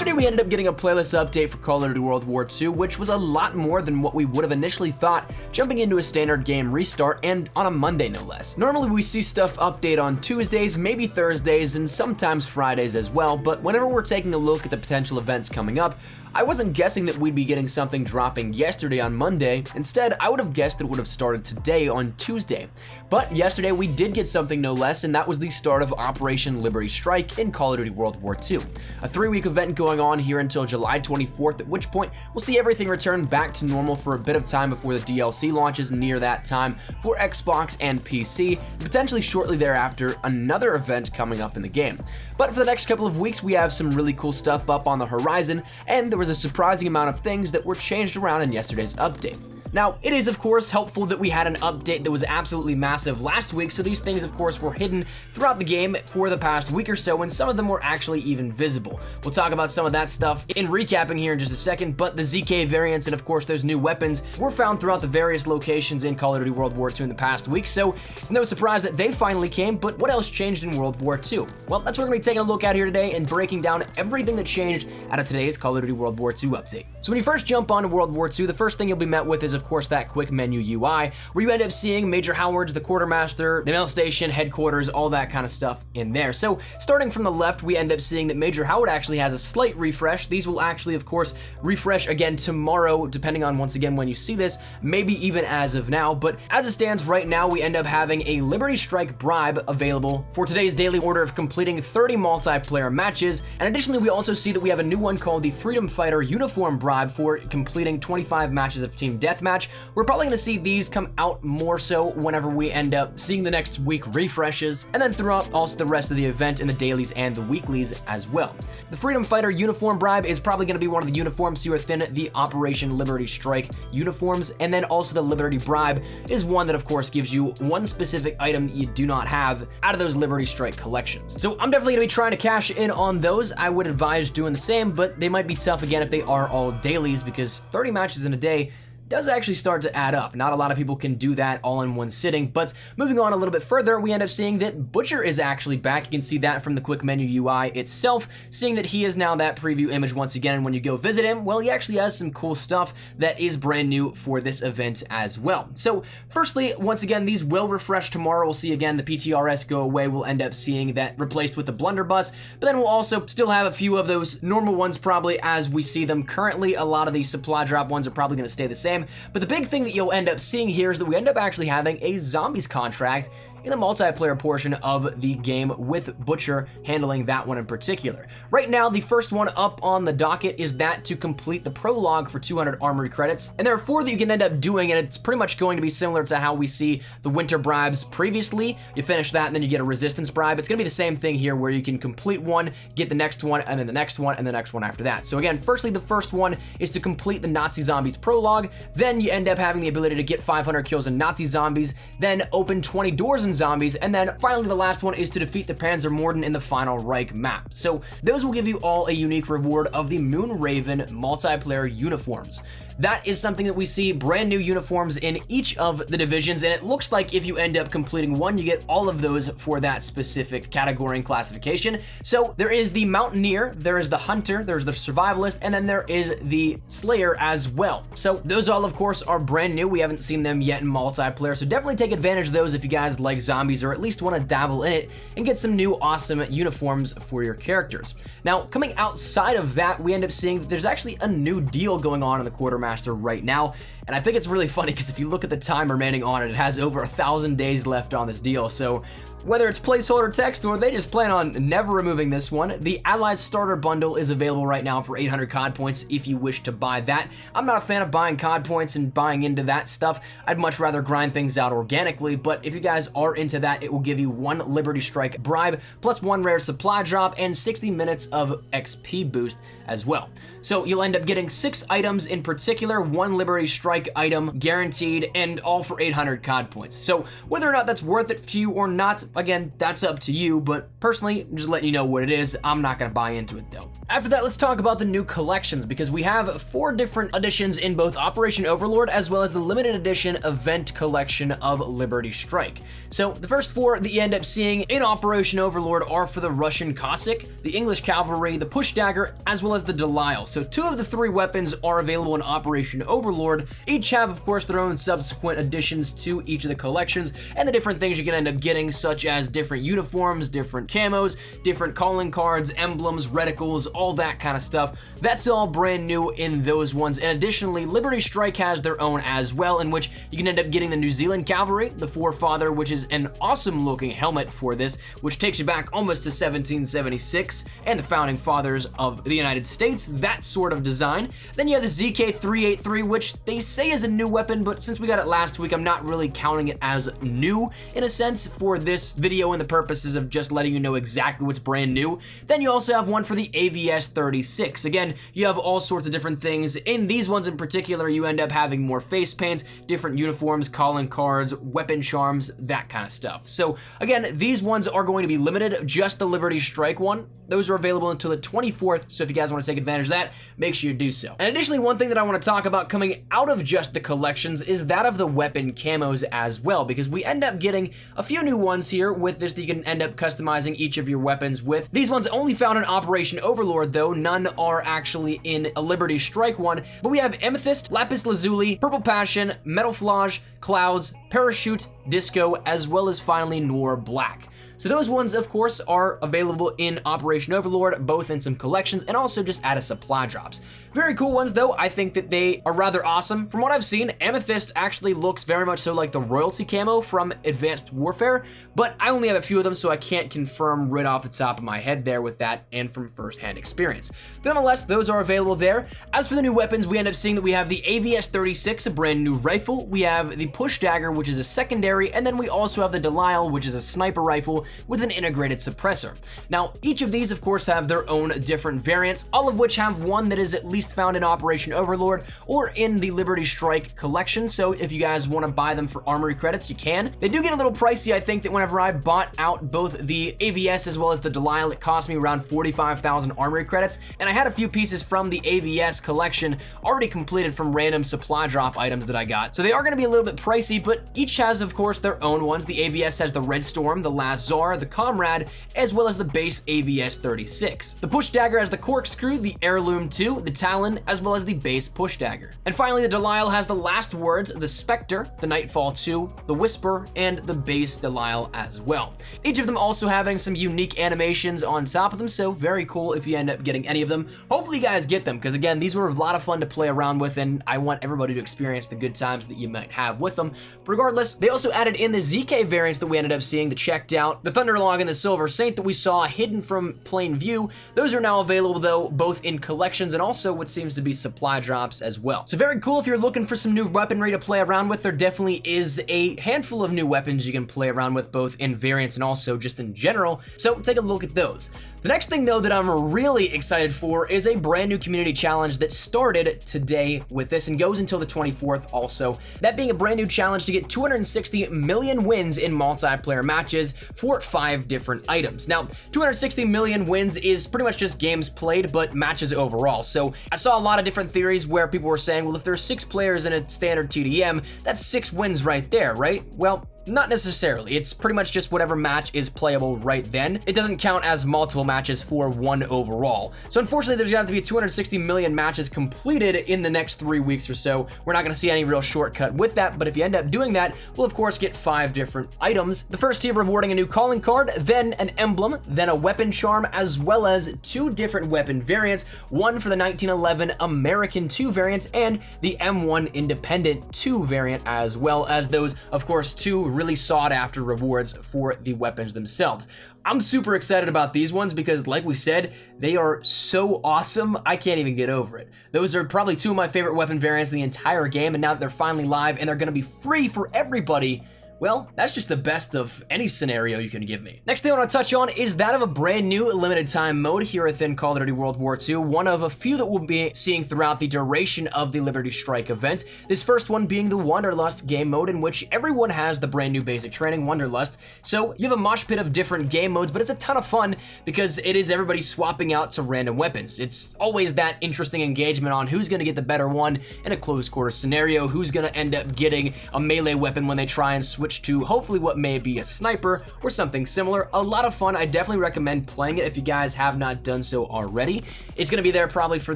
Yesterday we ended up getting a playlist update for Call of Duty World War II, which was a lot more than what we would have initially thought jumping into a standard game restart, and on a Monday no less. Normally we see stuff update on Tuesdays, maybe Thursdays, and sometimes Fridays as well, but whenever we're taking a look at the potential events coming up, I wasn't guessing that we'd be getting something dropping yesterday on Monday. Instead, I would have guessed that it would have started today on Tuesday. But yesterday we did get something no less, and that was the start of Operation Liberty Strike in Call of Duty World War II. A 3-week event going on here until July 24th, at which point we'll see everything return back to normal for a bit of time before the DLC launches near that time for Xbox and PC, and potentially shortly thereafter another event coming up in the game. But for the next couple of weeks we have some really cool stuff up on the horizon, and there was a surprising amount of things that were changed around in yesterday's update. Now, it is of course helpful that we had an update that was absolutely massive last week, so these things of course were hidden throughout the game for the past week or so, and some of them were actually even visible. We'll talk about some of that stuff in recapping here in just a second, but the ZK variants and of course those new weapons were found throughout the various locations in Call of Duty World War II in the past week, so it's no surprise that they finally came. But what else changed in World War II? Well, that's what we're going to be taking a look at here today and breaking down everything that changed out of today's Call of Duty World War II update. So when you first jump onto World War II, the first thing you'll be met with is of course that quick menu UI, where you end up seeing Major Howard's, the quartermaster, the mail station, headquarters, all that kind of stuff in there. So starting from the left, we end up seeing that Major Howard actually has a slight refresh. These will actually of course refresh again tomorrow, depending on once again when you see this, maybe even as of now. But as it stands right now, we end up having a Liberty Strike bribe available for today's daily order of completing 30 multiplayer matches. And additionally, we also see that we have a new one called the Freedom Fighter uniform bribe for completing 25 matches of Team Deathmatch. We're probably going to see these come out more so whenever we end up seeing the next week refreshes, and then throughout also the rest of the event in the dailies and the weeklies as well. The Freedom Fighter uniform bribe is probably going to be one of the uniforms here within the Operation Liberty Strike uniforms, and then also the Liberty bribe is one that of course gives you one specific item that you do not have out of those Liberty Strike collections. So I'm definitely going to be trying to cash in on those. I would advise doing the same, but they might be tough again if they are all dailies, because 30 matches in a day does actually start to add up. Not a lot of people can do that all in one sitting. But moving on a little bit further, we end up seeing that Butcher is actually back. You can see that from the quick menu UI itself, seeing that he is now that preview image once again. And when you go visit him, well, he actually has some cool stuff that is brand new for this event as well. So firstly, once again, these will refresh tomorrow. We'll see again the PTRS go away. We'll end up seeing that replaced with the blunderbuss, but then we'll also still have a few of those normal ones probably as we see them currently. A lot of these supply drop ones are probably going to stay the same. But the big thing that you'll end up seeing here is that we end up actually having a zombies contract in the multiplayer portion of the game, with Butcher handling that one in particular. Right now, the first one up on the docket is that to complete the prologue for 200 armory credits, and there are 4 that you can end up doing, and it's pretty much going to be similar to how we see the winter bribes previously. You finish that and then you get a resistance bribe. It's going to be the same thing here, where you can complete one, get the next one, and then the next one, and the next one after that. So again, firstly, the first one is to complete the Nazi zombies prologue, then you end up having the ability to get 500 kills in Nazi zombies, then open 20 doors in zombies, and then finally the last one is to defeat the Panzermorden in the final Reich map. So those will give you all a unique reward of the Moonraven multiplayer uniforms. That is something that we see brand new uniforms in each of the divisions, and it looks like if you end up completing one, you get all of those for that specific category and classification. So there is the Mountaineer, there is the Hunter, there's the Survivalist, and then there is the Slayer as well. So those all of course are brand new. We haven't seen them yet in multiplayer, so definitely take advantage of those if you guys like zombies or at least want to dabble in it and get some new awesome uniforms for your characters. Now, coming outside of that, we end up seeing that there's actually a new deal going on in the Quartermaster right now, and I think it's really funny because if you look at the time remaining on it, it has over 1,000 days left on this deal. So whether it's placeholder text or they just plan on never removing this one, the Allied Starter Bundle is available right now for 800 COD points if you wish to buy that. I'm not a fan of buying COD points and buying into that stuff. I'd much rather grind things out organically, but if you guys are into that, it will give you 1 Liberty Strike bribe, plus 1 rare supply drop, and 60 minutes of XP boost as well. So you'll end up getting 6 items in particular, 1 Liberty Strike item guaranteed, and all for 800 COD points. So whether or not that's worth it for you or not, again, that's up to you, but personally, I'm just letting you know what it is. I'm not gonna buy into it though. After that, let's talk about the new collections, because we have 4 different editions in both Operation Overlord as well as the limited edition event collection of Liberty Strike. So the first 4 that you end up seeing in Operation Overlord are for the Russian Cossack, the English Cavalry, the Push Dagger, as well as the Delisle. So 2 of the 3 weapons are available in Operation Overlord. Each have, of course, their own subsequent additions to each of the collections and the different things you can end up getting, such as different uniforms, different camos, different calling cards, emblems, reticles, all that kind of stuff. That's all brand new in those ones. And additionally, Liberty Strike has their own as well, in which you can end up getting the New Zealand Cavalry, the Forefather, which is an awesome looking helmet for this, which takes you back almost to 1776 and the founding fathers of the United States, that sort of design. Then you have the ZK383, which they say is a new weapon, but since we got it last week, I'm not really counting it as new in a sense for this video and the purposes of just letting you know exactly what's brand new. Then you also have one for the AVS-36. Again, you have all sorts of different things. In these ones in particular, you end up having more face paints, different uniforms, calling cards, weapon charms, that kind of stuff. So again, these ones are going to be limited, just the Liberty Strike one. Those are available until the 24th, so if you guys want to take advantage of that, make sure you do so. And additionally, one thing that I want to talk about coming out of just the collections is that of the weapon camos as well, because we end up getting a few new ones here with this that you can end up customizing each of your weapons with. These ones only found in Operation Overlord though, none are actually in a Liberty Strike one, but we have Amethyst, Lapis Lazuli, Purple Passion, Metal Flage, Clouds, Parachute, Disco, as well as finally Noir Black. So those ones, of course, are available in Operation Overlord, both in some collections and also just out of supply drops. Very cool ones, though. I think that they are rather awesome. From what I've seen, Amethyst actually looks very much so like the royalty camo from Advanced Warfare, but I only have a few of them, so I can't confirm right off the top of my head there with that and from first-hand experience. But nonetheless, those are available there. As for the new weapons, we end up seeing that we have the AVS-36, a brand new rifle. We have the Push Dagger, which is a secondary, and then we also have the Delisle, which is a sniper rifle with an integrated suppressor. Now, each of these, of course, have their own different variants, all of which have one that is at least found in Operation Overlord or in the Liberty Strike collection, so if you guys want to buy them for armory credits, you can. They do get a little pricey. I think that whenever I bought out both the AVS as well as the Delisle, it cost me around 45,000 armory credits, and I had a few pieces from the AVS collection already completed from random supply drop items that I got, so they are going to be a little bit pricey, but each has, of course, their own ones. The AVS has the Red Storm, the Last Tsar, the Comrade, as well as the base AVS-36. The Push Dagger has the Corkscrew, the Heirloom 2, the Talon, as well as the base Push Dagger. And finally, the Delisle has the Last Words, the Spectre, the Nightfall 2, the Whisper, and the base Delisle as well. Each of them also having some unique animations on top of them, so very cool if you end up getting any of them. Hopefully you guys get them, because again, these were a lot of fun to play around with, and I want everybody to experience the good times that you might have with them. Regardless, they also added in the ZK variants that we ended up seeing that checked out. The Thunderlog and the Silver Saint that we saw hidden from plain view, those are now available though, both in collections and also what seems to be supply drops as well. So very cool if you're looking for some new weaponry to play around with. There definitely is a handful of new weapons you can play around with, both in variants and also just in general, so take a look at those. The next thing though that I'm really excited for is a brand new community challenge that started today with this and goes until the 24th also. That being a brand new challenge to get 260 million wins in multiplayer matches for 5 different items. Now, 260 million wins is pretty much just games played, but matches overall. So I saw a lot of different theories where people were saying, well, if there's 6 players in a standard TDM, that's 6 wins right there, right? Well, not necessarily. It's pretty much just whatever match is playable right then. It doesn't count as multiple matches for one overall. So unfortunately, there's gonna have to be 260 million matches completed in the next 3 weeks or so. We're not gonna see any real shortcut with that, but if you end up doing that, we'll of course get 5 different items. The first tier rewarding a new calling card, then an emblem, then a weapon charm, as well as 2 different weapon variants, one for the 1911 American 2 variants and the M1 Independent 2 variant, as well as those, of course, 2 really sought after rewards for the weapons themselves. I'm super excited about these ones because, like we said, they are so awesome, I can't even get over it. Those are probably 2 of my favorite weapon variants in the entire game, and now that they're finally live and they're gonna be free for everybody, well, that's just the best of any scenario you can give me. Next thing I want to touch on is that of a brand new limited time mode here within Call of Duty World War II, one of a few that we'll be seeing throughout the duration of the Liberty Strike event. This first one being the Wanderlust game mode, in which everyone has the brand new basic training, Wanderlust. So you have a mosh pit of different game modes, but it's a ton of fun because it is everybody swapping out to random weapons. It's always that interesting engagement on who's going to get the better one in a close quarter scenario, who's going to end up getting a melee weapon when they try and switch to hopefully what may be a sniper or something similar. A lot of fun. I definitely recommend playing it if you guys have not done so already. It's going to be there probably for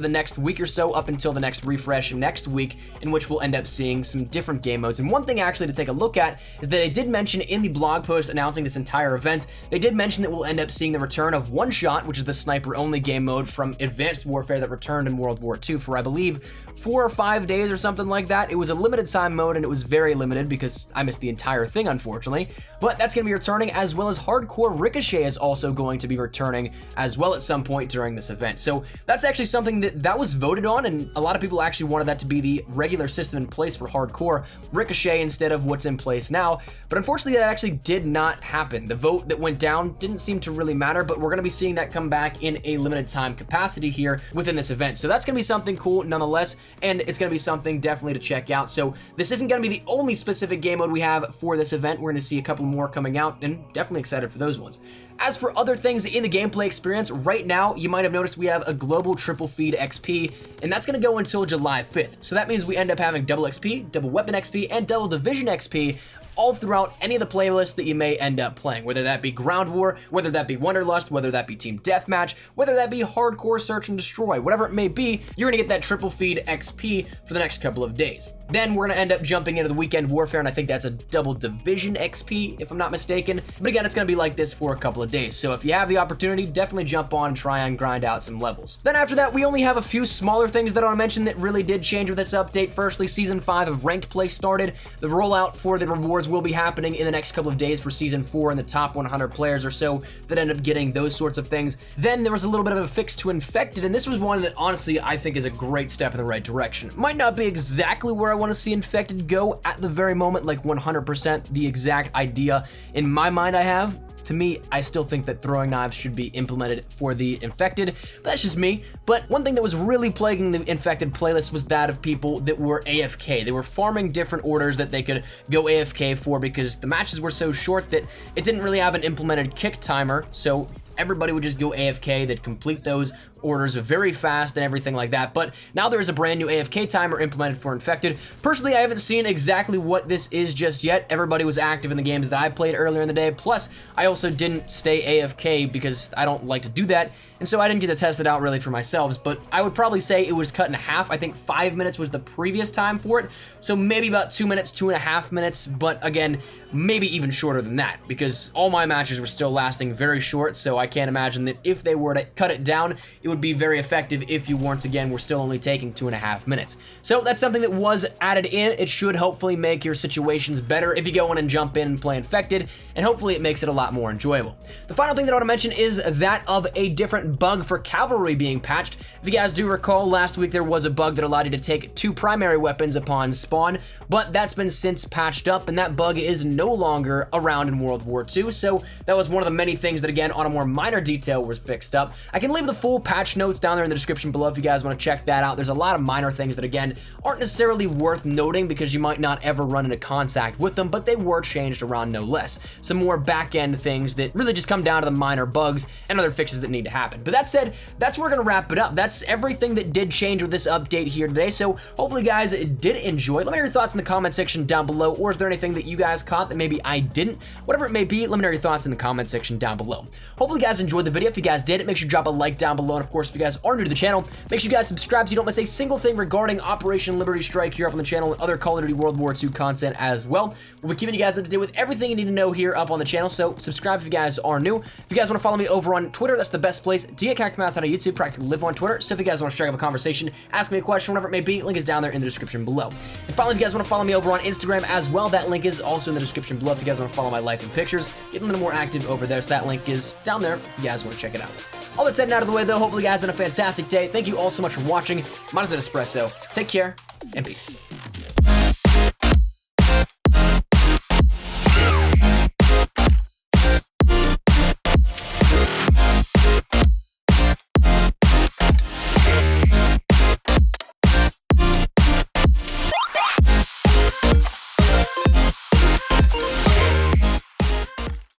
the next week or so up until the next refresh next week, in which we'll end up seeing some different game modes. And one thing actually to take a look at is that they did mention in the blog post announcing this entire event, they did mention that we'll end up seeing the return of One Shot, which is the sniper only game mode from Advanced Warfare that returned in World War II for, I believe, 4 or 5 days or something like that. It was a limited time mode and it was very limited because I missed the entire thing, unfortunately. But that's going to be returning, as well as Hardcore Ricochet is also going to be returning as well at some point during this event. So that's actually something that was voted on, and a lot of people actually wanted that to be the regular system in place for Hardcore Ricochet instead of what's in place now. But unfortunately, that actually did not happen. The vote that went down didn't seem to really matter, but we're going to be seeing that come back in a limited time capacity here within this event. So that's going to be something cool nonetheless, and it's going to be something definitely to check out. So this isn't going to be the only specific game mode we have for this event. We're going to see a couple more coming out, and definitely excited for those ones. As for other things in the gameplay experience, right now, you might have noticed we have a global triple feed XP, and that's going to go until July 5th. So that means we end up having double XP, double weapon XP, and double division XP all throughout any of the playlists that you may end up playing, whether that be Ground War, whether that be Wanderlust, whether that be Team Deathmatch, whether that be Hardcore Search and Destroy, whatever it may be, you're gonna get that triple feed XP for the next couple of days. Then we're gonna end up jumping into the Weekend Warfare, and I think that's a double division XP, if I'm not mistaken. But again, it's gonna be like this for a couple of days. So if you have the opportunity, definitely jump on and try and grind out some levels. Then after that, we only have a few smaller things that I wanna mention that really did change with this update. Firstly, Season 5 of Ranked Play started. The rollout for the rewards will be happening in the next couple of days for Season 4 and the top 100 players or so that end up getting those sorts of things. Then there was a little bit of a fix to Infected, and this was one that honestly I think is a great step in the right direction. Might not be exactly where I want to see Infected go at the very moment, like 100% the exact idea in my mind I have. To me, I still think that throwing knives should be implemented for the Infected, but that's just me. But one thing that was really plaguing the Infected playlist was that of people that were AFK. They were farming different orders that they could go AFK for because the matches were so short that it didn't really have an implemented kick timer, so everybody would just go AFK. They'd complete those orders very fast and everything like that. But now there is a brand new AFK timer implemented for Infected. Personally, I haven't seen exactly what this is just yet. Everybody was active in the games that I played earlier in the day. Plus, I also didn't stay AFK because I don't like to do that. And so I didn't get to test it out really for myself, but I would probably say it was cut in half. I think 5 minutes was the previous time for it. So maybe about 2 minutes, 2.5 minutes, but again, maybe even shorter than that because all my matches were still lasting very short. So I can't imagine that if they were to cut it down, it would be very effective if you once again were still only taking 2.5 minutes. So that's something that was added in. It should hopefully make your situations better if you go in and jump in and play Infected, and hopefully it makes it a lot more enjoyable. The final thing that I want to mention is that of a different bug for Cavalry being patched. If you guys do recall, last week there was a bug that allowed you to take 2 primary weapons upon spawn, but that's been since patched up, and that bug is no longer around in World War II, so that was one of the many things that, again, on a more minor detail was fixed up. I can leave the full patch notes down there in the description below if you guys want to check that out. There's a lot of minor things that, again, aren't necessarily worth noting because you might not ever run into contact with them, but they were changed around no less. Some more back-end things that really just come down to the minor bugs and other fixes that need to happen. But that said, that's where we're going to wrap it up. That's everything that did change with this update here today, so hopefully you guys did enjoy. Let me know your thoughts in the comment section down below, or is there anything that you guys caught that maybe I didn't? Whatever it may be, let me know your thoughts in the comment section down below. Hopefully you guys enjoyed the video. If you guys did, make sure you drop a like down below, and of course, if you guys are new to the channel, make sure you guys subscribe so you don't miss a single thing regarding Operation Liberty Strike here up on the channel and other Call of Duty World War II content as well. We'll be keeping you guys up to date with everything you need to know here up on the channel, so subscribe if you guys are new. If you guys want to follow me over on Twitter, that's the best place to get connected outside of YouTube, practically live on Twitter. So if you guys want to strike up a conversation, ask me a question, whatever it may be, link is down there in the description below. And finally, if you guys want to follow me over on Instagram as well, that link is also in the description below. If you guys want to follow my life and pictures, get a little more active over there, so that link is down there if you guys want to check it out. All that said and out of the way though, hopefully you guys had a fantastic day. Thank you all so much for watching. Mine has been Espresso. Take care and peace.